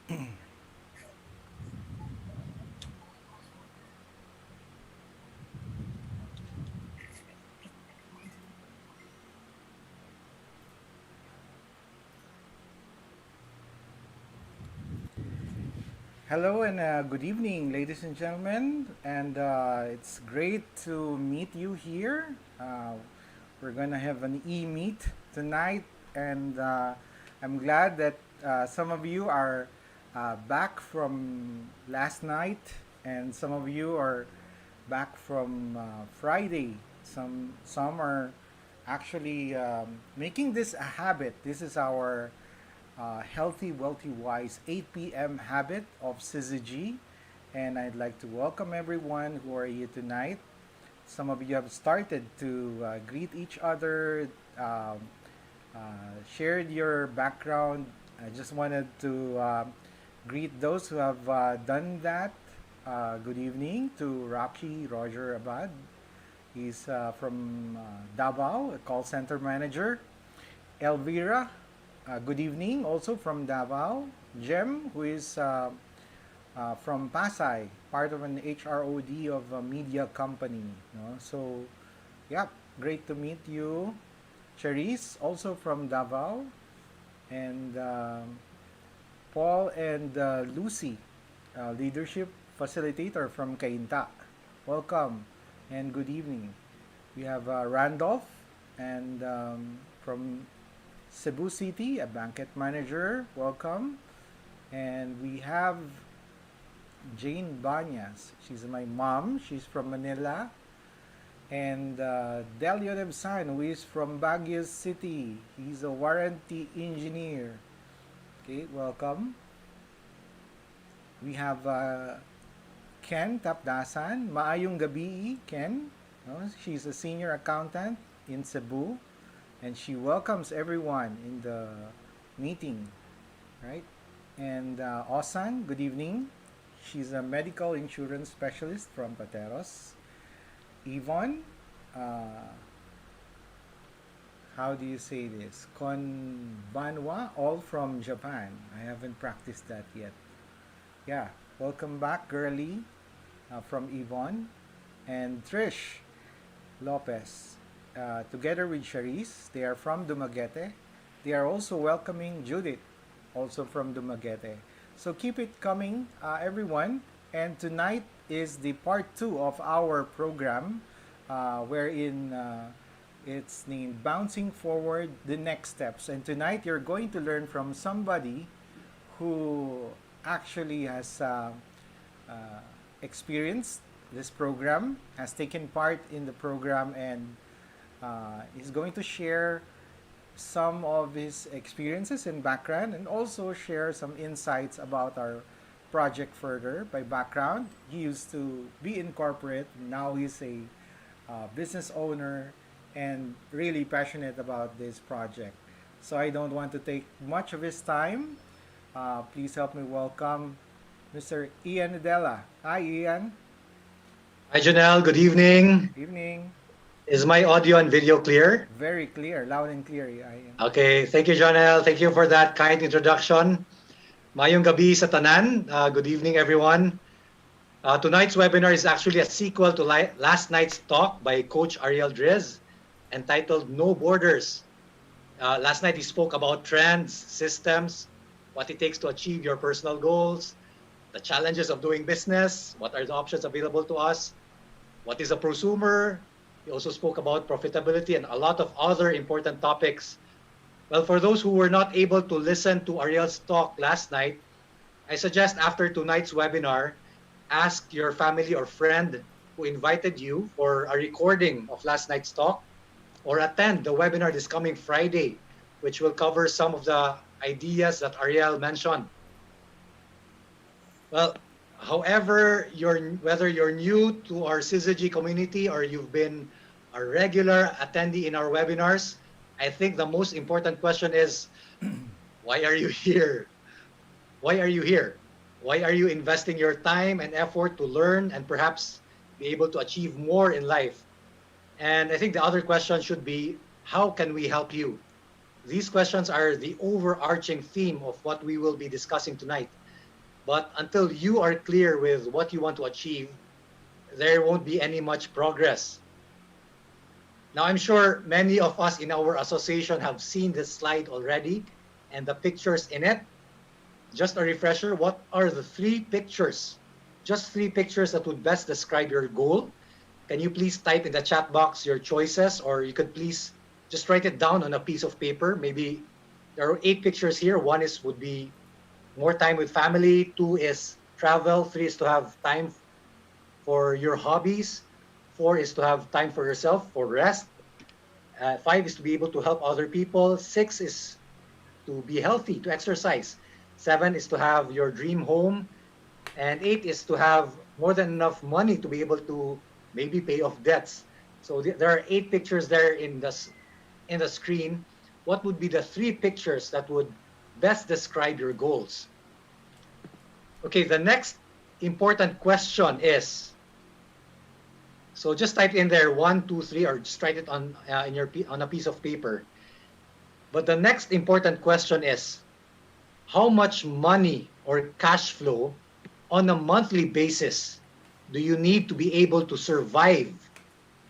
Hello and good evening, ladies and gentlemen. And it's great to meet you here. We're going to have an e meet tonight, and I'm glad that some of you are back from last night, and some of you are back from Friday. Some are actually making this a habit. This is our Healthy, Wealthy, Wise 8 p.m. habit of syzygy. And I'd like to welcome everyone who are here tonight. Some of you have started to greet each other, shared your background. I just wanted to greet those who have done that. Good evening to Rocky Roger Abad. He's from Davao, a call center manager. Elvira, good evening, also from Davao. Jem, who is from Pasay, part of an HROD of a media company. So, yeah, great to meet you. Charisse, also from Davao. And Paul and Lucy, leadership facilitator from Cainta. Welcome and good evening. We have Randolph and from Cebu City, a banquet manager. Welcome. And we have Jane Banyas. She's my mom. She's from Manila. And Delio Debsan, who is from Baguio City. He's a warranty engineer. Okay, welcome. We have Ken Tapdasan. Maayong gabi, Ken. No? She's a senior accountant in Cebu. And she welcomes everyone in the meeting, right? And Osan, good evening. She's a medical insurance specialist from Pateros. Yvonne, how do you say this? Konbanwa, all from Japan. I haven't practiced that yet. Yeah, welcome back, girly, from Yvonne. And Trish Lopez, together with Charisse. They are from Dumaguete. They are also welcoming Judith, also from Dumaguete. So keep it coming, everyone. And tonight is the part two of our program, wherein it's named Bouncing Forward the Next Steps. And tonight you're going to learn from somebody who actually has uh, experienced this program, has taken part in the program, and he's going to share some of his experiences and background and also share some insights about our project further. By background, he used to be in corporate, now he's a business owner and really passionate about this project. So I don't want to take much of his time. Please help me welcome Mr. Ian Nadella. Hi, Ian. Hi, Janelle. Good evening. Evening. Is my audio and video clear? Very clear, loud and clear, Ian. Okay. Thank you, Janelle. Thank you for that kind introduction. Mayong gabi sa tanan. Good evening, everyone. Tonight's webinar is actually a sequel to last night's talk by Coach Ariel Driz entitled No Borders. Last night he spoke about trends, systems, what it takes to achieve your personal goals, the challenges of doing business, what are the options available to us, what is a prosumer. He also spoke about profitability and a lot of other important topics. Well, for those who were not able to listen to Ariel's talk last night, I suggest after tonight's webinar, ask your family or friend who invited you for a recording of last night's talk, or attend the webinar this coming Friday, which will cover some of the ideas that Ariel mentioned. Well, however, whether you're new to our syzygy community or you've been a regular attendee in our webinars, I think the most important question is, why are you here? Why are you here? Why are you investing your time and effort to learn and perhaps be able to achieve more in life? And I think the other question should be, how can we help you? These questions are the overarching theme of what we will be discussing tonight. But until you are clear with what you want to achieve, there won't be any much progress. Now, I'm sure many of us in our association have seen this slide already and the pictures in it. Just a refresher, what are the three pictures? Just three pictures that would best describe your goal. Can you please type in the chat box your choices, or you could please just write it down on a piece of paper. Maybe there are 8 pictures here. One is would be more time with family. Two is travel. Three is to have time for your hobbies. Four is to have time for yourself for rest. Five is to be able to help other people. Six is to be healthy, to exercise. Seven is to have your dream home. And eight is to have more than enough money to be able to maybe pay off debts. So there are 8 pictures there in the screen. What would be the three pictures that would best describe your goals? Okay, the next important question is, so just type in there 1, 2, 3, or just write it on on a piece of paper. But the next important question is, how much money or cash flow on a monthly basis do you need to be able to survive,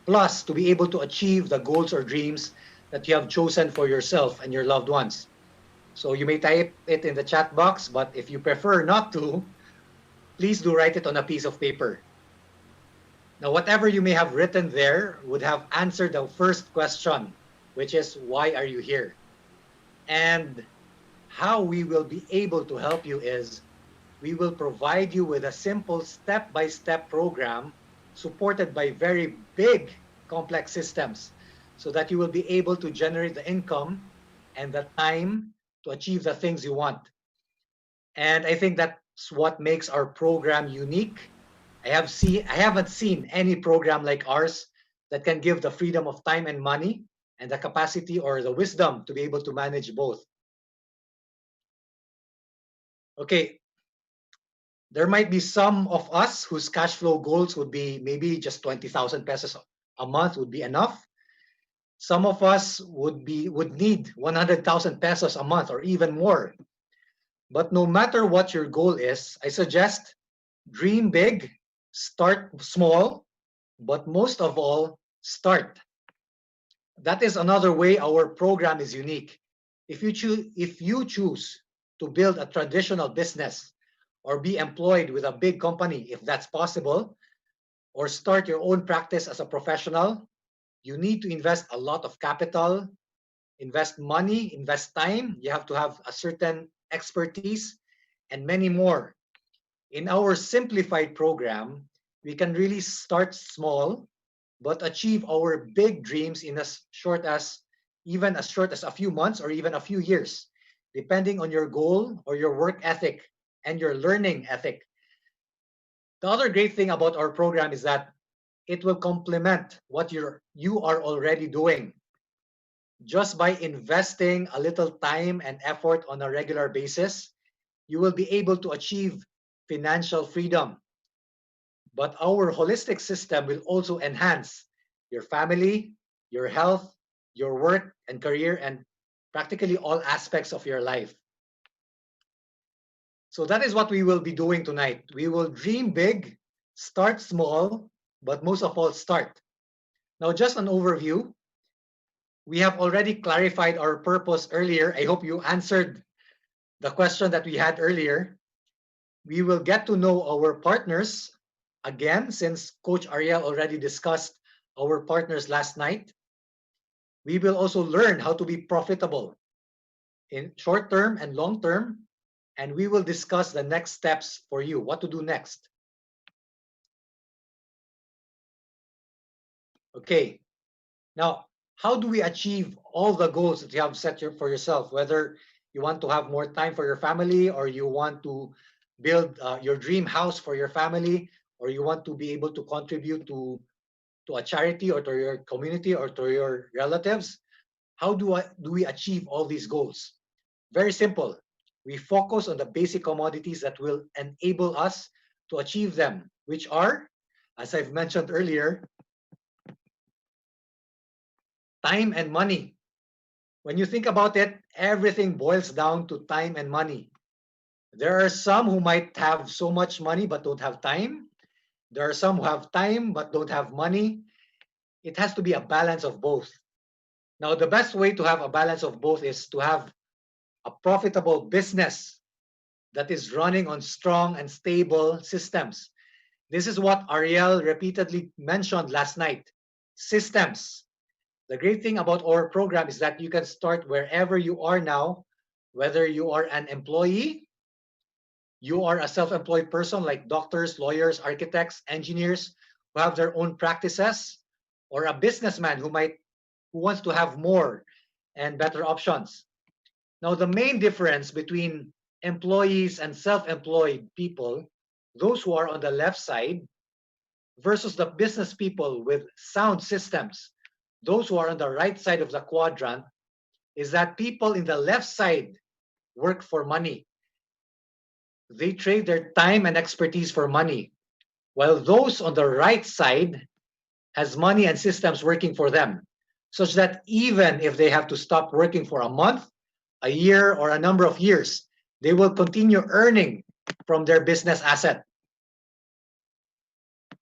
plus to be able to achieve the goals or dreams that you have chosen for yourself and your loved ones? So you may type it in the chat box, but if you prefer not to, please do write it on a piece of paper. Now, whatever you may have written there would have answered the first question, which is, why are you here? And how we will be able to help you is, we will provide you with a simple step-by-step program supported by very big, complex systems so that you will be able to generate the income and the time to achieve the things you want. And I think that's what makes our program unique. I haven't seen any program like ours that can give the freedom of time and money and the capacity or the wisdom to be able to manage both. Okay, there might be some of us whose cash flow goals would be maybe just 20,000 pesos a month would be enough. Some of us would need 100,000 pesos a month or even more. But no matter what your goal is, I suggest dream big, start small, but most of all, start. That is another way our program is unique. If you choose to build a traditional business or be employed with a big company, if that's possible, or start your own practice as a professional, you need to invest a lot of capital, invest money, invest time. You have to have a certain expertise and many more. In our simplified program, we can really start small, but achieve our big dreams in as short as a few months or even a few years, depending on your goal or your work ethic and your learning ethic. The other great thing about our program is that it will complement what you are already doing. Just by investing a little time and effort on a regular basis, you will be able to achieve financial freedom. But our holistic system will also enhance your family, your health, your work and career, and practically all aspects of your life. So that is what we will be doing tonight. We will dream big, start small, but most of all, start. Now, just an overview. We have already clarified our purpose earlier. I hope you answered the question that we had earlier. We will get to know our partners again, since Coach Ariel already discussed our partners last night. We will also learn how to be profitable in short term and long term, and we will discuss the next steps for you, what to do next. Okay, now, how do we achieve all the goals that you have set for yourself, whether you want to have more time for your family, or you want to build your dream house for your family, or you want to be able to contribute to a charity or to your community or to your relatives? How do we achieve all these goals? Very simple. We focus on the basic commodities that will enable us to achieve them, which are, as I've mentioned earlier, time and money. When you think about it, everything boils down to time and money. There are some who might have so much money but don't have time. There are some who have time but don't have money. It has to be a balance of both. Now, the best way to have a balance of both is to have a profitable business that is running on strong and stable systems. This is what Ariel repeatedly mentioned last night. Systems. The great thing about our program is that you can start wherever you are now, whether you are an employee, you are a self-employed person like doctors, lawyers, architects, engineers who have their own practices, or a businessman who wants to have more and better options. Now, the main difference between employees and self-employed people, those who are on the left side, versus the business people with sound systems, those who are on the right side of the quadrant, is that people in the left side work for money. They trade their time and expertise for money, while those on the right side has money and systems working for them, such that even if they have to stop working for a month, a year, or a number of years, they will continue earning from their business asset.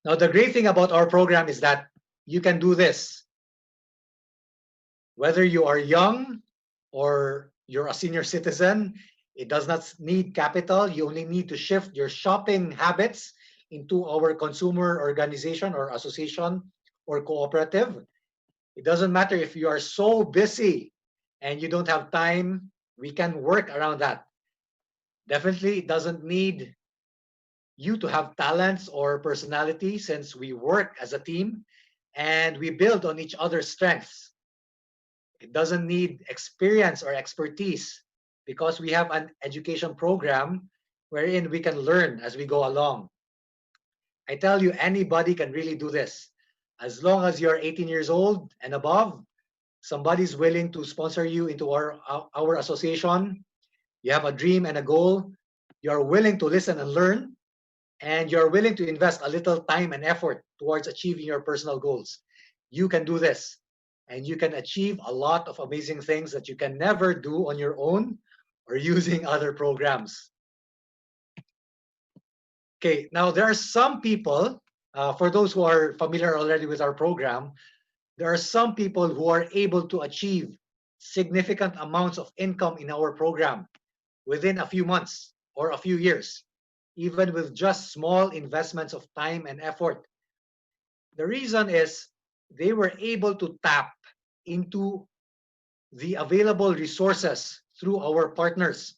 Now, the great thing about our program is that you can do this. Whether you are young or you're a senior citizen, it does not need capital. You only need to shift your shopping habits into our consumer organization or association or cooperative. It doesn't matter if you are so busy and you don't have time, we can work around that. Definitely, it doesn't need you to have talents or personality, since we work as a team and we build on each other's strengths. It doesn't need experience or expertise, because we have an education program wherein we can learn as we go along. I tell you, anybody can really do this. As long as you're 18 years old and above, somebody's willing to sponsor you into our association. You have a dream and a goal. You're willing to listen and learn, and you're willing to invest a little time and effort towards achieving your personal goals. You can do this, and you can achieve a lot of amazing things that you can never do on your own or using other programs. Okay, now there are some people, for those who are familiar already with our program, there are some people who are able to achieve significant amounts of income in our program within a few months or a few years, even with just small investments of time and effort. The reason is they were able to tap into the available resources through our partners.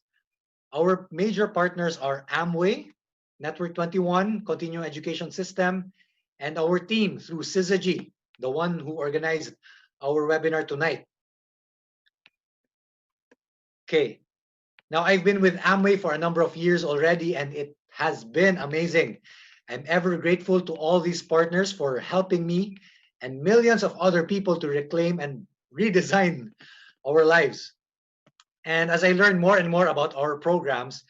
Our major partners are Amway, Network 21, Continuing Education System, and our team through Syzygy, the one who organized our webinar tonight. Okay, now I've been with Amway for a number of years already, and it has been amazing. I'm ever grateful to all these partners for helping me and millions of other people to reclaim and redesign our lives. And as I learn more and more about our programs,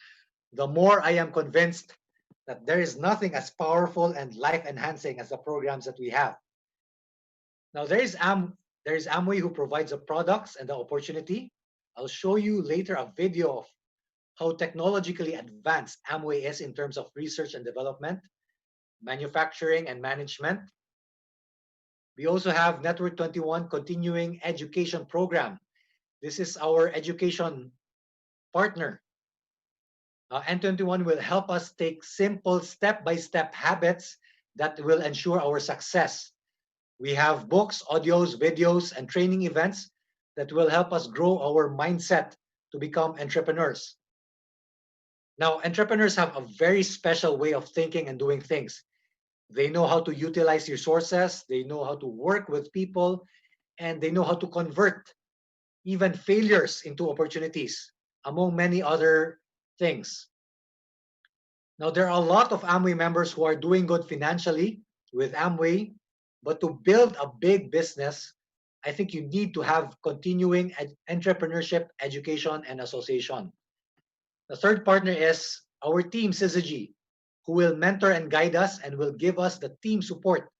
the more I am convinced that there is nothing as powerful and life enhancing as the programs that we have. Now, there is Amway, who provides the products and the opportunity. I'll show you later a video of how technologically advanced Amway is in terms of research and development, manufacturing, and management. We also have Network 21 Continuing Education Program. This is our education partner. N21 will help us take simple step-by-step habits that will ensure our success. We have books, audios, videos, and training events that will help us grow our mindset to become entrepreneurs. Now, entrepreneurs have a very special way of thinking and doing things. They know how to utilize resources, they know how to work with people, and they know how to convert even failures into opportunities, among many other things. Now, there are a lot of Amway members who are doing good financially with Amway, but to build a big business, I think you need to have continuing entrepreneurship, education, and association. The third partner is our team, Syzygy, who will mentor and guide us and will give us the team support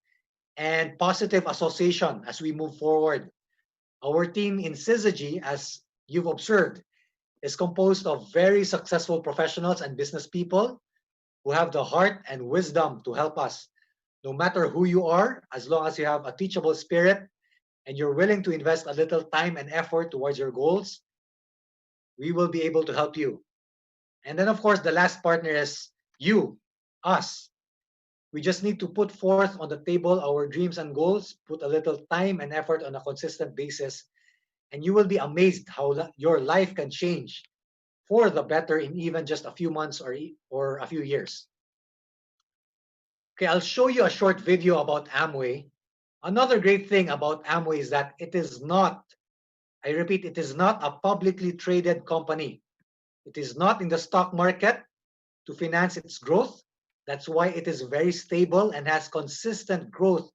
and positive association as we move forward. Our team in Syzygy, as you've observed, is composed of very successful professionals and business people who have the heart and wisdom to help us. No matter who you are, as long as you have a teachable spirit and you're willing to invest a little time and effort towards your goals, we will be able to help you. And then, of course, the last partner is you, us. We just need to put forth on the table our dreams and goals, put a little time and effort on a consistent basis, and you will be amazed how your life can change for the better in even just a few months or a few years. Okay, I'll show you a short video about Amway. Another great thing about Amway is that it is not, I repeat, it is not a publicly traded company. It is not in the stock market to finance its growth. That's why it is very stable and has consistent growth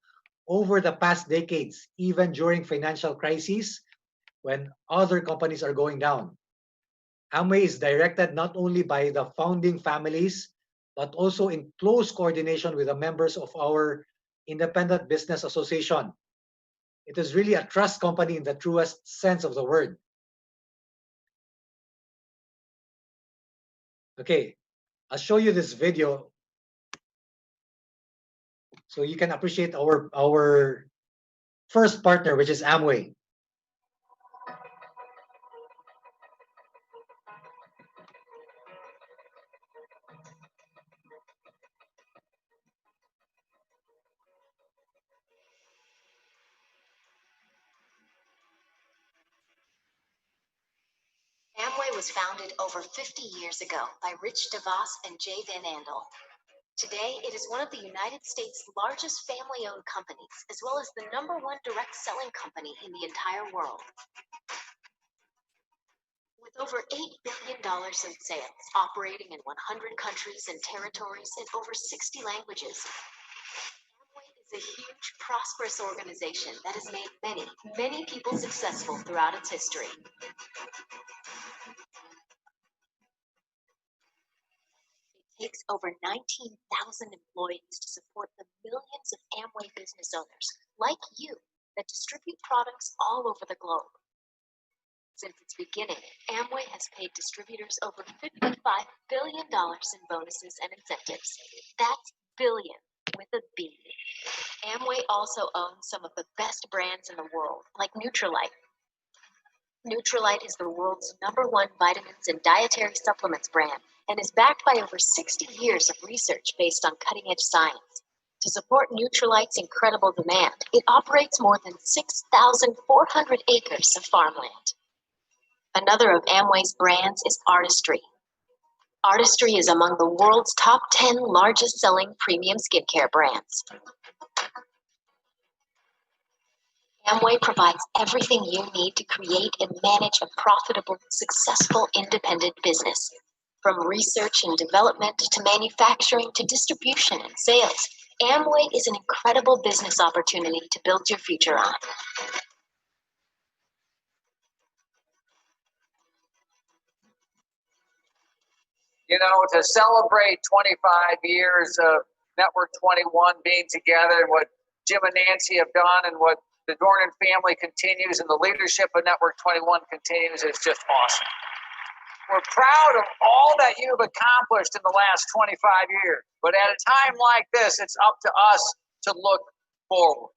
over the past decades, even during financial crises when other companies are going down. Amway is directed not only by the founding families, but also in close coordination with the members of our Independent Business Association. It is really a trust company in the truest sense of the word. Okay, I'll show you this video so you can appreciate our first partner, which is Amway. Amway was founded over 50 years ago by Rich DeVos and Jay Van Andel. Today, it is one of the United States' largest family-owned companies, as well as the #1 direct selling company in the entire world. With over $8 billion in sales, operating in 100 countries and territories in over 60 languages, Amway is a huge, prosperous organization that has made many, many people successful throughout its history. It takes over 19,000 employees to support the millions of Amway business owners, like you, that distribute products all over the globe. Since its beginning, Amway has paid distributors over $55 billion in bonuses and incentives. That's billion with a B. Amway also owns some of the best brands in the world, like Nutrilite. Nutrilite is the world's #1 vitamins and dietary supplements brand and is backed by over 60 years of research based on cutting-edge science. To support Nutrilite's incredible demand, it operates more than 6,400 acres of farmland. Another of Amway's brands is Artistry. Artistry is among the world's top 10 largest selling premium skincare brands. Amway provides everything you need to create and manage a profitable, successful, independent business. From research and development to manufacturing to distribution and sales, Amway is an incredible business opportunity to build your future on. You know, to celebrate 25 years of Network 21 being together and what Jim and Nancy have done and what the Dornan family continues and the leadership of Network 21 continues is just awesome. We're proud of all that you've accomplished in the last 25 years. But at a time like this, it's up to us to look forward.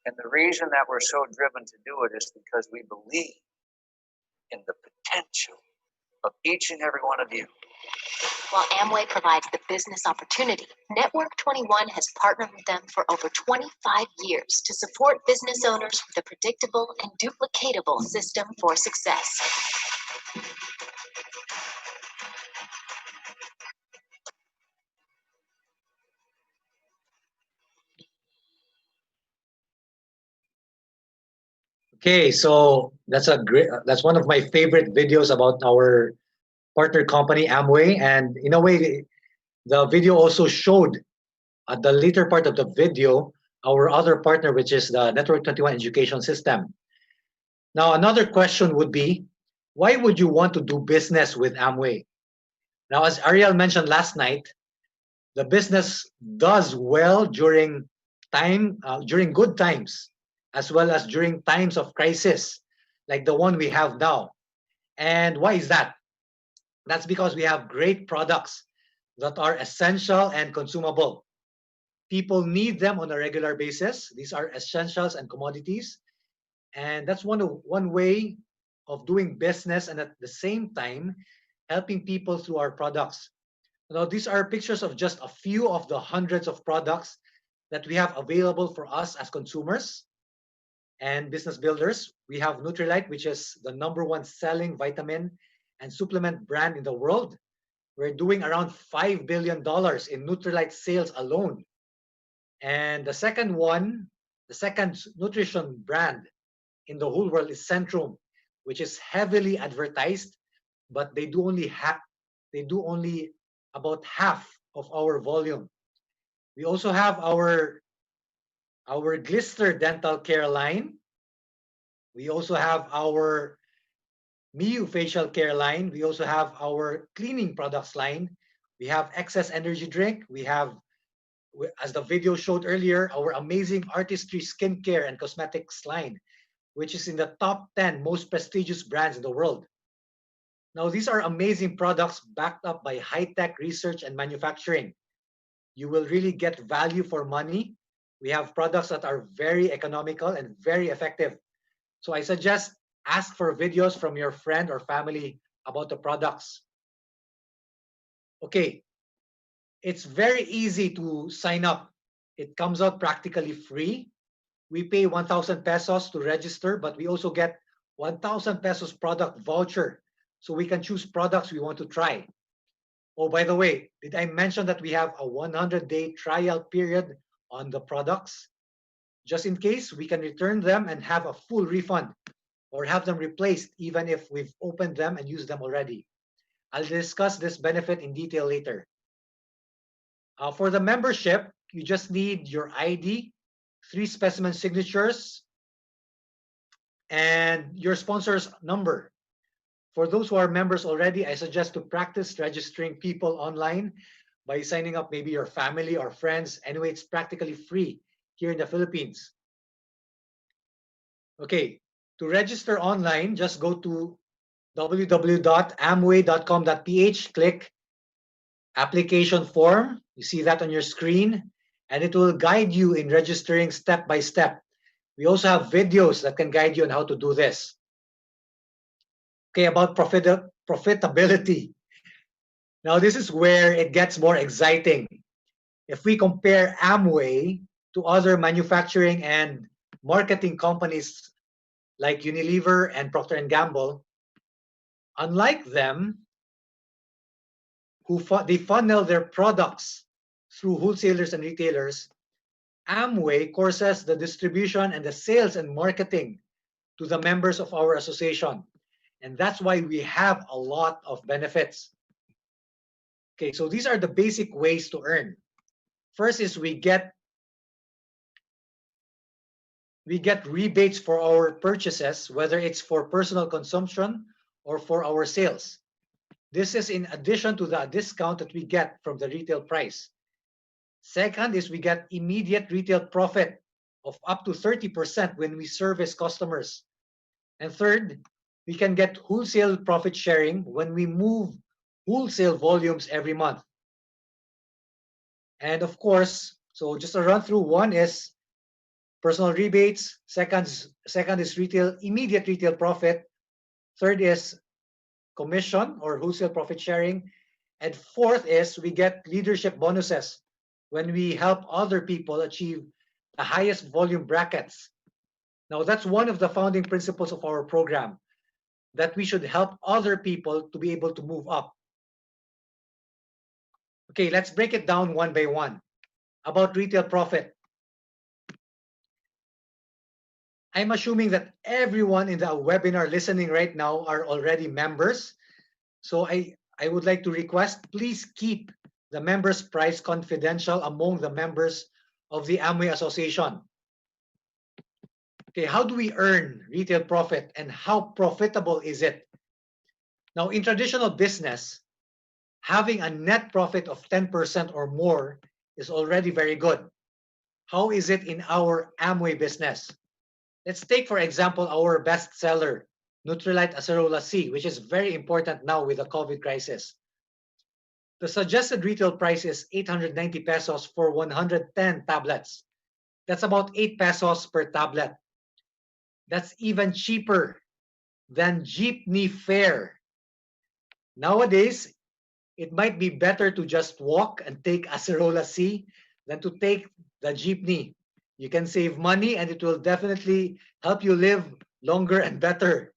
And the reason that we're so driven to do it is because we believe in the potential of each and every one of you. While Amway provides the business opportunity, Network 21 has partnered with them for over 25 years to support business owners with a predictable and duplicatable system for success. Okay, so that's that's one of my favorite videos about our partner company Amway, and in a way, the video also showed at the later part of the video our other partner, which is the Network 21 education system. Now, another question would be, why would you want to do business with Amway? Now, as Ariel mentioned last night, the business does well during during good times, as well as during times of crisis, like the one we have now. And why is that? That's because we have great products that are essential and consumable. People need them on a regular basis. These are essentials and commodities. And that's one way of doing business and at the same time helping people through our products. Now, these are pictures of just a few of the hundreds of products that we have available for us as consumers and business builders. We have Nutrilite, which is the #1 selling vitamin and supplement brand in the world. We're doing around $5 billion in Nutrilite sales alone. And the second nutrition brand in the whole world is Centrum, which is heavily advertised, but they do only about half of our volume. We also have our Glister dental care line. We also have our Miu facial care line. We also have our cleaning products line. We have Excess Energy drink. We have, as the video showed earlier, our amazing Artistry skincare and cosmetics line, which is in the top 10 most prestigious brands in the world. Now, these are amazing products backed up by high-tech research and manufacturing. You will really get value for money. We have products that are very economical and very effective. So I suggest ask for videos from your friend or family about the products. Okay, it's very easy to sign up. It comes out practically free. We pay 1,000 pesos to register, but we also get 1,000 pesos product voucher, so we can choose products we want to try. Oh, by the way, did I mention that we have a 100-day trial period on the products? Just in case, we can return them and have a full refund or have them replaced even if we've opened them and used them already. I'll discuss this benefit in detail later. For the membership, you just need your ID, 3 specimen signatures, and your sponsor's number. For those who are members already, I suggest to practice registering people online by signing up maybe your family or friends. Anyway, it's practically free here in the Philippines. Okay, to register online, just go to www.amway.com.ph, click application form. You see that on your screen, and it will guide you in registering step by step. We also have videos that can guide you on how to do this. Okay, about profitability. Now, this is where it gets more exciting. If we compare Amway to other manufacturing and marketing companies like Unilever and Procter & Gamble, unlike them, they funnel their products through wholesalers and retailers, Amway courses the distribution and the sales and marketing to the members of our association. And that's why we have a lot of benefits. Okay, so these are the basic ways to earn. First is we get rebates for our purchases, whether it's for personal consumption or for our sales. This is in addition to the discount that we get from the retail price. Second is we get immediate retail profit of up to 30% when we service customers. And third, we can get wholesale profit sharing when we move wholesale volumes every month. And of course, so just a run through, one is personal rebates, second is immediate retail profit, third is commission or wholesale profit sharing, and fourth is we get leadership bonuses when we help other people achieve the highest volume brackets. Now, that's one of the founding principles of our program, that we should help other people to be able to move up. Okay, let's break it down one by one. About retail profit. I'm assuming that everyone in the webinar listening right now are already members. So I would like to request, please keep the members' price confidential among the members of the Amway Association. Okay, how do we earn retail profit and how profitable is it? Now, in traditional business, having a net profit of 10% or more is already very good. How is it in our Amway business? Let's take, for example, our best seller, Nutrilite Acerola C, which is very important now with the COVID crisis. The suggested retail price is 890 pesos for 110 tablets. That's about 8 pesos per tablet. That's even cheaper than jeepney fare. Nowadays, it might be better to just walk and take Acerola C than to take the jeepney. You can save money and it will definitely help you live longer and better.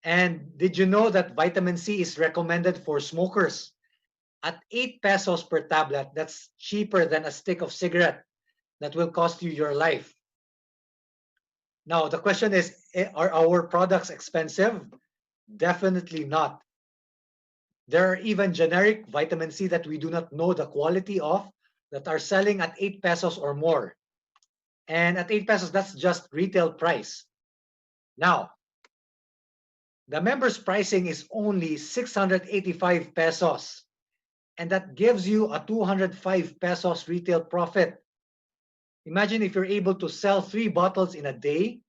And did you know that vitamin C is recommended for smokers? At 8 pesos per tablet, that's cheaper than a stick of cigarette that will cost you your life. Now, the question is, are our products expensive? Definitely not. There are even generic vitamin C that we do not know the quality of that are selling at 8 pesos or more. And at 8 pesos, that's just retail price. Now, the members' pricing is only 685 pesos. And that gives you a 205 pesos retail profit. Imagine if you're able to sell 3 bottles in a day,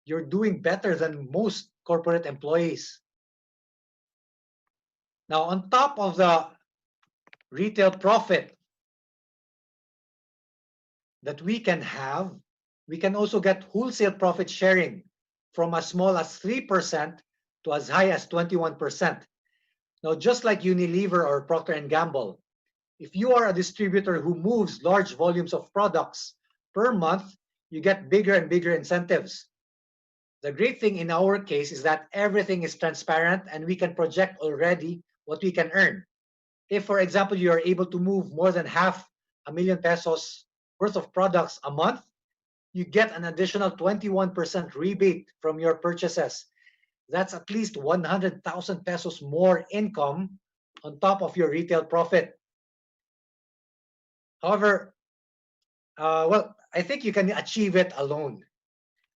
you're doing better than most corporate employees. Now, on top of the retail profit that we can have, we can also get wholesale profit sharing from as small as 3% to as high as 21%. Now, just like Unilever or Procter & Gamble, if you are a distributor who moves large volumes of products per month, you get bigger and bigger incentives. The great thing in our case is that everything is transparent and we can project already what we can earn. If, for example, you are able to move more than 500,000 pesos worth of products a month, you get an additional 21% rebate from your purchases. That's at least 100,000 pesos more income on top of your retail profit. However, I think you can achieve it alone.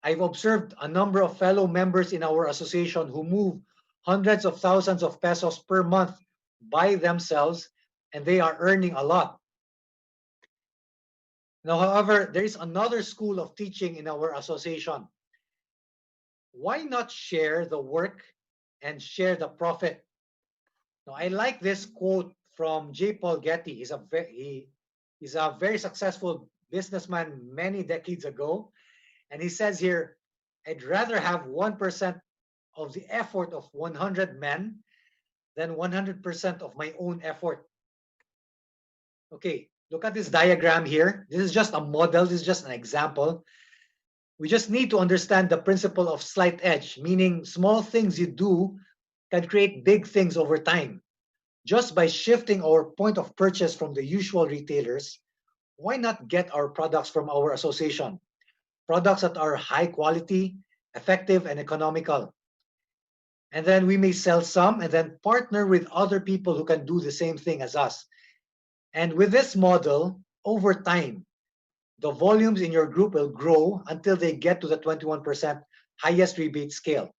I've observed a number of fellow members in our association who move hundreds of thousands of pesos per month by themselves, and they are earning a lot. Now, however, there is another school of teaching in our association. Why not share the work and share the profit? Now, I like this quote from J. Paul Getty. He's a very successful businessman many decades ago. And he says here, I'd rather have 1% of the effort of 100 men than 100% of my own effort. Okay, look at this diagram here. This is just a model. This is just an example. We just need to understand the principle of slight edge, meaning small things you do can create big things over time. Just by shifting our point of purchase from the usual retailers, why not get our products from our association? Products that are high quality, effective, and economical. And then we may sell some and then partner with other people who can do the same thing as us. And with this model, over time, the volumes in your group will grow until they get to the 21% highest rebate scale.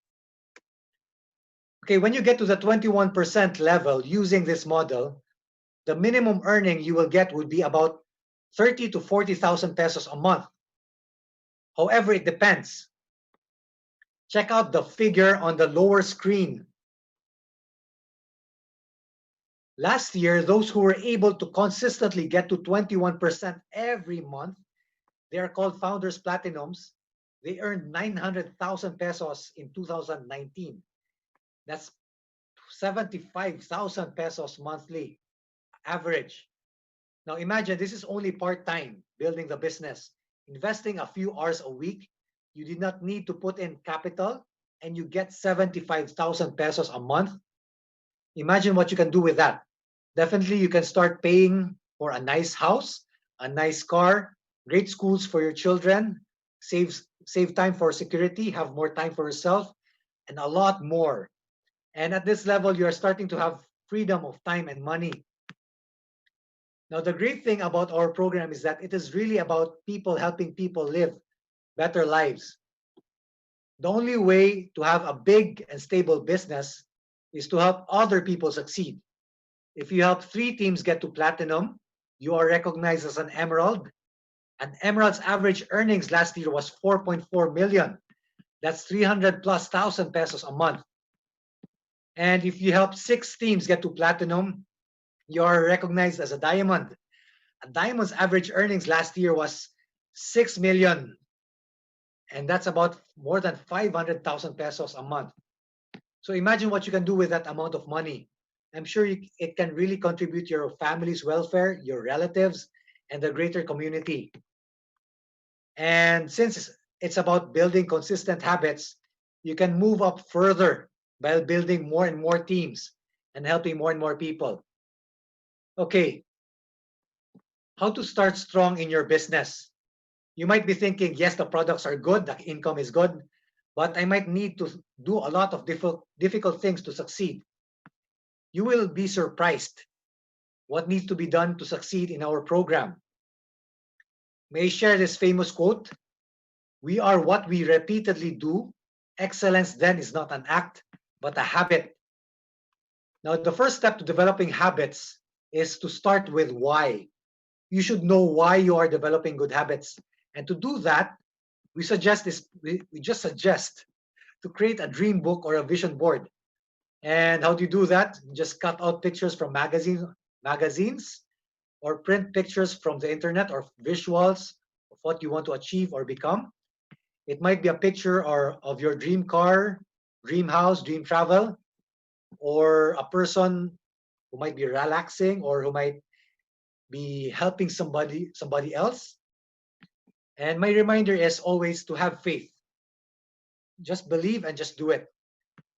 Okay, when you get to the 21% level using this model, the minimum earning you will get would be about 30 to 40,000 pesos a month. However, it depends. Check out the figure on the lower screen. Last year, those who were able to consistently get to 21% every month, they are called Founders Platinums. They earned 900,000 pesos in 2019. That's 75,000 pesos monthly average. Now imagine this is only part-time, building the business. Investing a few hours a week, you did not need to put in capital, and you get 75,000 pesos a month. Imagine what you can do with that. Definitely you can start paying for a nice house, a nice car, great schools for your children, save time for security, have more time for yourself, and a lot more. And at this level, you are starting to have freedom of time and money. Now, the great thing about our program is that it is really about people helping people live better lives. The only way to have a big and stable business is to help other people succeed. If you help 3 teams get to platinum, you are recognized as an emerald. And Emerald's average earnings last year was 4.4 million. That's 300 plus thousand pesos a month. And if you help 6 teams get to platinum, you're recognized as a diamond. A diamond's average earnings last year was 6 million, and that's about more than 500,000 pesos a month. So imagine what you can do with that amount of money. I'm sure it can really contribute to your family's welfare, your relatives, and the greater community. And since it's about building consistent habits, you can move up further by building more and more teams and helping more and more people. Okay, how to start strong in your business? You might be thinking, yes, the products are good, the income is good, but I might need to do a lot of difficult things to succeed. You will be surprised what needs to be done to succeed in our program. May I share this famous quote? We are what we repeatedly do. Excellence then is not an act, but a habit. Now, the first step to developing habits is to start with why. You should know why you are developing good habits. And to do that, we just suggest to create a dream book or a vision board. And how do you do that? Just cut out pictures from magazines, or print pictures from the internet or visuals of what you want to achieve or become. It might be a picture or of your dream car, dream house, dream travel, or a person who might be relaxing or who might be helping somebody else. And my reminder is always to have faith. Just believe and just do it.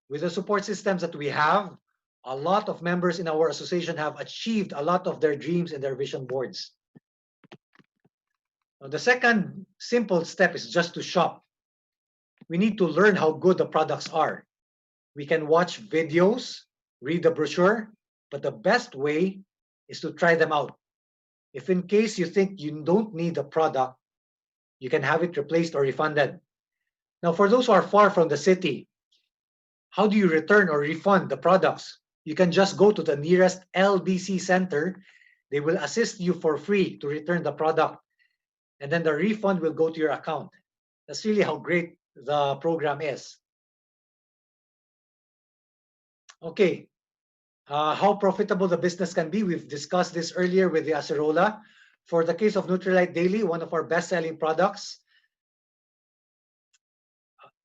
With the support systems that we have, a lot of members in our association have achieved a lot of their dreams and their vision boards. Now, the second simple step is just to shop. We need to learn how good the products are. We can watch videos, read the brochure, but the best way is to try them out. If in case you think you don't need the product, you can have it replaced or refunded. Now, for those who are far from the city, how do you return or refund the products? You can just go to the nearest LBC center. They will assist you for free to return the product, and then the refund will go to your account. That's really how great the program is. Okay, how profitable the business can be. We've discussed this earlier with the Acerola. For the case of Nutrilite Daily, one of our best-selling products,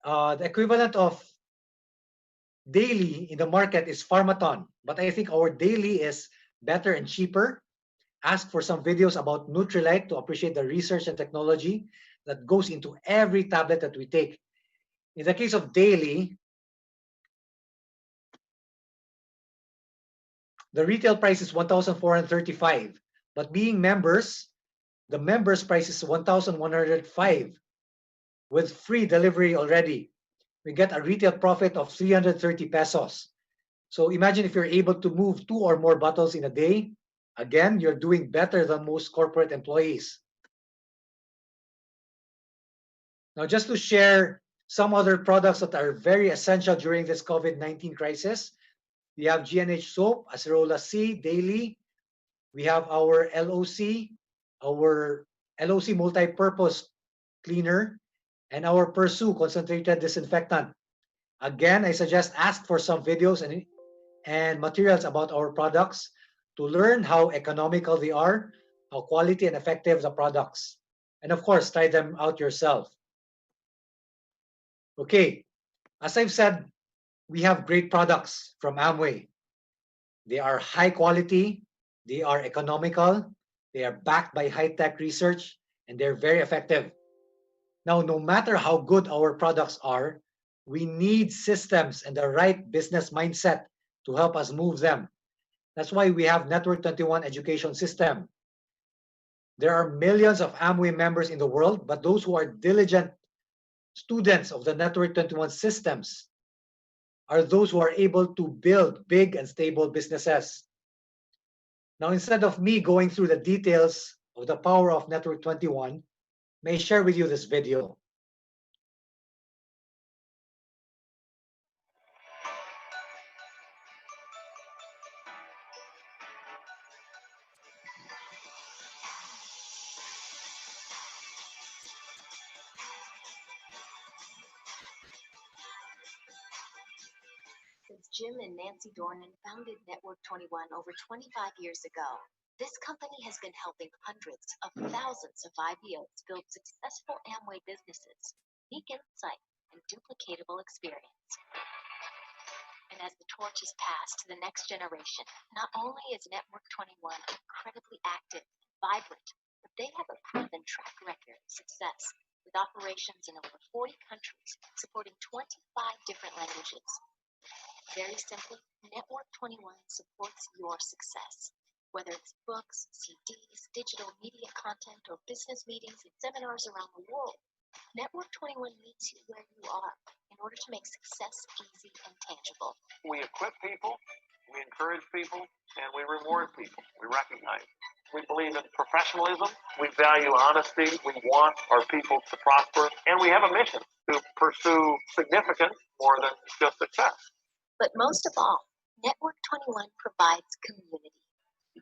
the equivalent of daily in the market is Pharmaton, but I think our daily is better and cheaper. Ask for some videos about Nutrilite to appreciate the research and technology that goes into every tablet that we take. In the case of daily, the retail price is 1,435, but being members, the members price is 1,105 with free delivery already. We get a retail profit of 330 pesos. So imagine if you're able to move 2 or more bottles in a day. Again, you're doing better than most corporate employees. Now, just to share some other products that are very essential during this COVID-19 crisis, we have GNH soap, Acerola C daily. We have our LOC multi-purpose cleaner, and our Pursue concentrated disinfectant. Again, I suggest ask for some videos and materials about our products to learn how economical they are, how quality and effective the products. And of course, try them out yourself. Okay, as I've said, we have great products from Amway. They are high quality, they are economical, they are backed by high-tech research, and they're very effective. Now, no matter how good our products are, we need systems and the right business mindset to help us move them. That's why we have Network 21 education system. There are millions of Amway members in the world, but those who are diligent students of the Network 21 systems are those who are able to build big and stable businesses. Now, instead of me going through the details of the power of Network 21, may I share with you this video. Jim and Nancy Dornan founded Network 21 over 25 years ago. This company has been helping hundreds of thousands of IBOs build successful Amway businesses, unique insight, and duplicatable experience. And as the torch is passed to the next generation, not only is Network 21 incredibly active and vibrant, but they have a proven track record of success with operations in over 40 countries, supporting 25 different languages. Very simply, Network 21 supports your success. Whether it's books, CDs, digital media content, or business meetings and seminars around the world, Network 21 meets you where you are in order to make success easy and tangible. We equip people, we encourage people, and we reward people. We recognize. We believe in professionalism. We value honesty. We want our people to prosper. And we have a mission to pursue significance more than just success. But most of all, Network 21 provides community.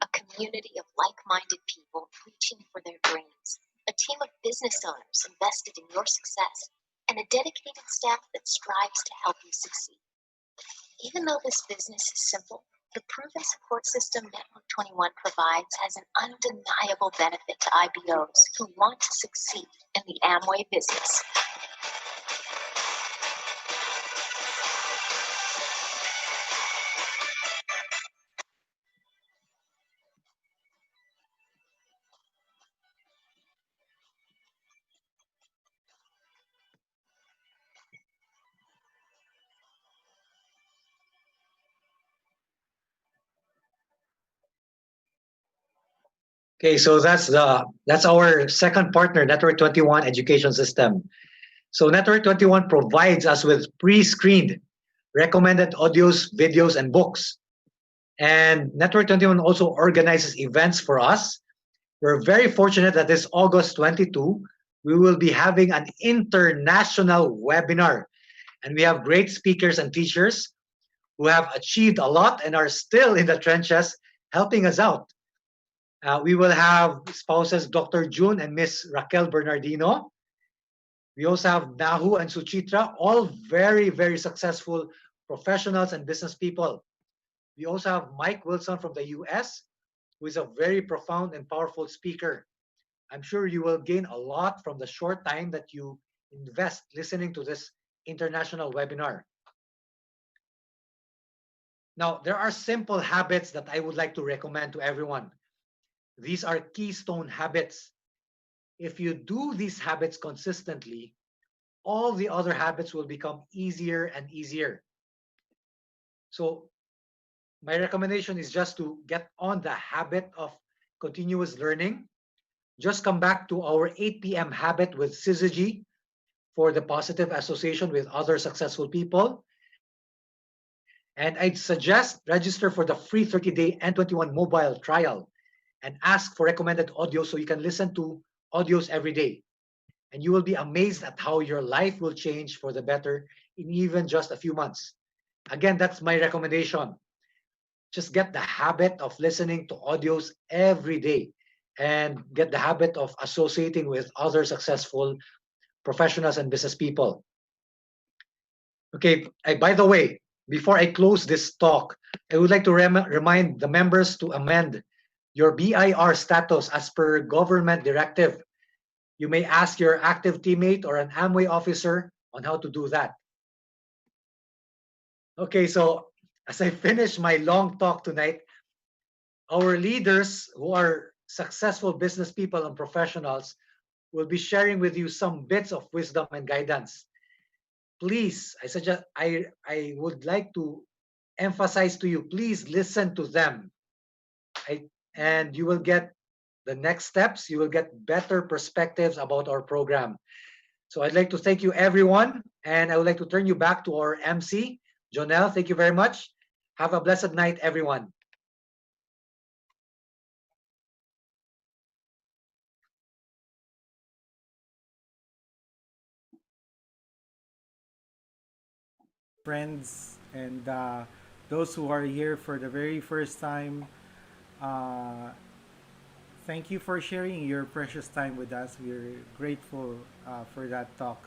A community of like-minded people reaching for their dreams. A team of business owners invested in your success. And a dedicated staff that strives to help you succeed. Even though this business is simple, the proven support system Network 21 provides has an undeniable benefit to IBOs who want to succeed in the Amway business. Okay, so that's our second partner, Network 21 Education System. So Network 21 provides us with pre-screened recommended audios, videos, and books. And Network 21 also organizes events for us. We're very fortunate that this August 22, we will be having an international webinar. And we have great speakers and teachers who have achieved a lot and are still in the trenches helping us out. We will have spouses Dr. June and Miss Raquel Bernardino. We also have Nahu and Suchitra, all very, very successful professionals and business people. We also have Mike Wilson from the US, who is a very profound and powerful speaker. I'm sure you will gain a lot from the short time that you invest listening to this international webinar. Now, there are simple habits that I would like to recommend to everyone. These are keystone habits. If you do these habits consistently, all the other habits will become easier and easier. So my recommendation is just to get on the habit of continuous learning. Just come back to our 8 p.m. habit with Syzygy for the positive association with other successful people. And I'd suggest register for the free 30-day N21 mobile trial and ask for recommended audio so you can listen to audios every day. And you will be amazed at how your life will change for the better in even just a few months. Again, that's my recommendation. Just get the habit of listening to audios every day and get the habit of associating with other successful professionals and business people. Okay, by the way, before I close this talk, I would like to remind the members to amend your BIR status as per government directive. You may ask your active teammate or an Amway officer on how to do that. Okay, so as I finish my long talk tonight, our leaders who are successful business people and professionals will be sharing with you some bits of wisdom and guidance. Please, I would like to emphasize to you, please listen to them. And you will get the next steps. You will get better perspectives about our program. So I'd like to thank you, everyone. And I would like to turn you back to our MC, Jonelle. Thank you very much. Have a blessed night, everyone. Friends and those who are here for the very first time, uh, thank you for sharing your precious time with us. We're grateful for that talk.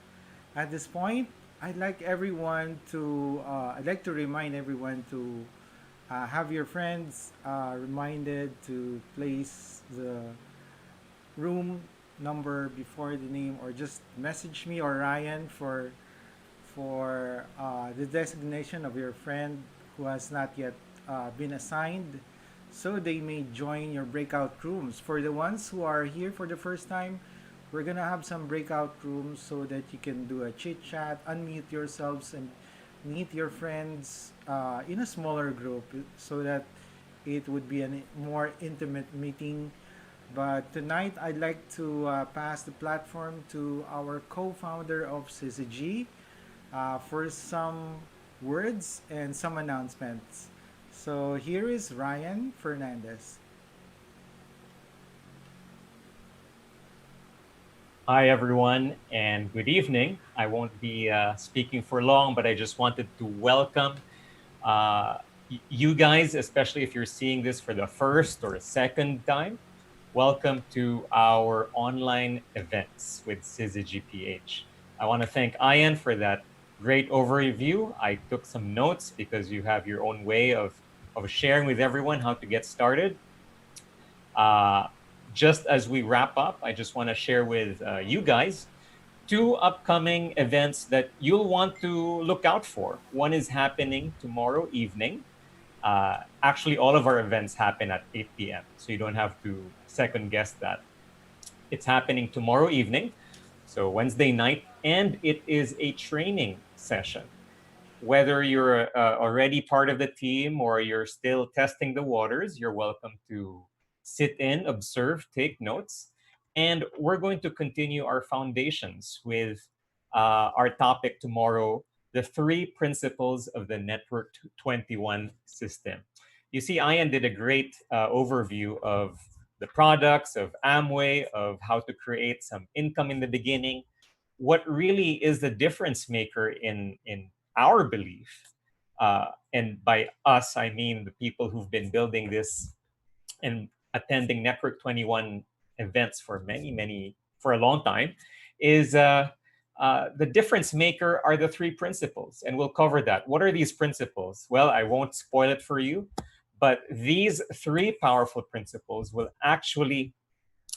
At this point, I'd like to remind everyone to have your friends reminded to place the room number before the name, or just message me or Ryan for the designation of your friend who has not yet been assigned, so they may join your breakout rooms. For the ones who are here for the first time, we're gonna have some breakout rooms so that you can do a chit chat, unmute yourselves, and meet your friends in a smaller group, so that it would be a more intimate meeting. But tonight, I'd like to pass the platform to our co-founder of CCG for some words and some announcements. So here is Ryan Fernandez. Hi, everyone, and good evening. I won't be speaking for long, but I just wanted to welcome you guys, especially if you're seeing this for the first or second time. Welcome to our online events with CZGPH. I want to thank Ian for that great overview. I took some notes because you have your own way of sharing with everyone how to get started. Just as we wrap up, I just want to share with you guys two upcoming events that you'll want to look out for. One is happening tomorrow evening. Actually, all of our events happen at 8 p.m., so you don't have to second guess that. It's happening tomorrow evening, so Wednesday night, and it is a training session. Whether you're already part of the team or you're still testing the waters, you're welcome to sit in, observe, take notes. And we're going to continue our foundations with our topic tomorrow, the three principles of the Network 21 system. You see, Ian did a great overview of the products of Amway, of how to create some income in the beginning. What really is the difference maker in our belief, and by us, I mean the people who've been building this and attending Network 21 events for for a long time, is the difference maker are the three principles. And we'll cover that. What are these principles? Well, I won't spoil it for you, but these three powerful principles will actually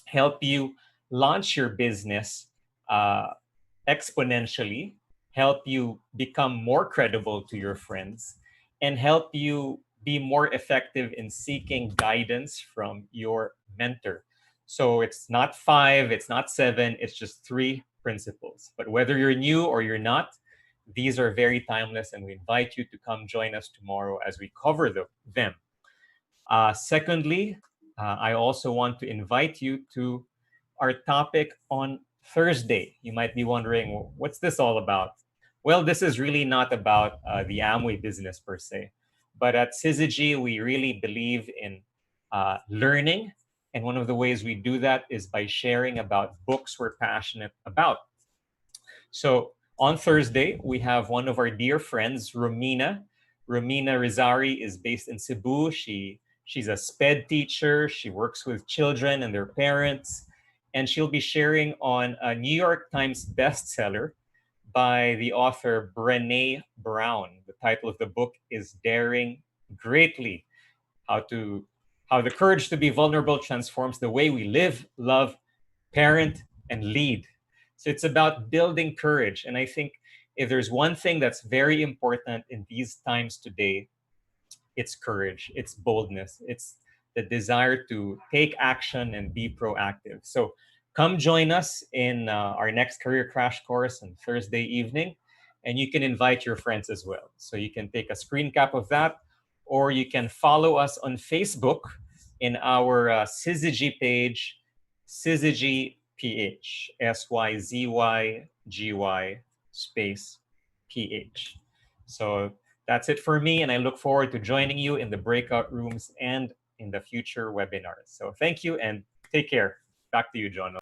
help you launch your business exponentially, help you become more credible to your friends, and help you be more effective in seeking guidance from your mentor. So it's not five, it's not seven, it's just three principles. But whether you're new or you're not, these are very timeless, and we invite you to come join us tomorrow as we cover them. Secondly, I also want to invite you to our topic on Thursday. You might be wondering, what's this all about? Well, this is really not about the Amway business per se, but at Syzygy, we really believe in learning. And one of the ways we do that is by sharing about books we're passionate about. So on Thursday, we have one of our dear friends, Romina. Romina Rizari is based in Cebu. She's a SPED teacher. She works with children and their parents. And she'll be sharing on a New York Times bestseller by the author Brené Brown. The title of the book is Daring Greatly: How the Courage to Be Vulnerable Transforms the Way We Live, Love, Parent, and Lead. So it's about building courage. And I think if there's one thing that's very important in these times today, it's courage, it's boldness, it's the desire to take action and be proactive. So come join us in our next Career Crash course on Thursday evening, and you can invite your friends as well. So you can take a screen cap of that, or you can follow us on Facebook in our Syzygy page, Syzygy PH, SYZYGY space PH. So that's it for me, and I look forward to joining you in the breakout rooms and in the future webinars. So thank you and take care. Back to you, John.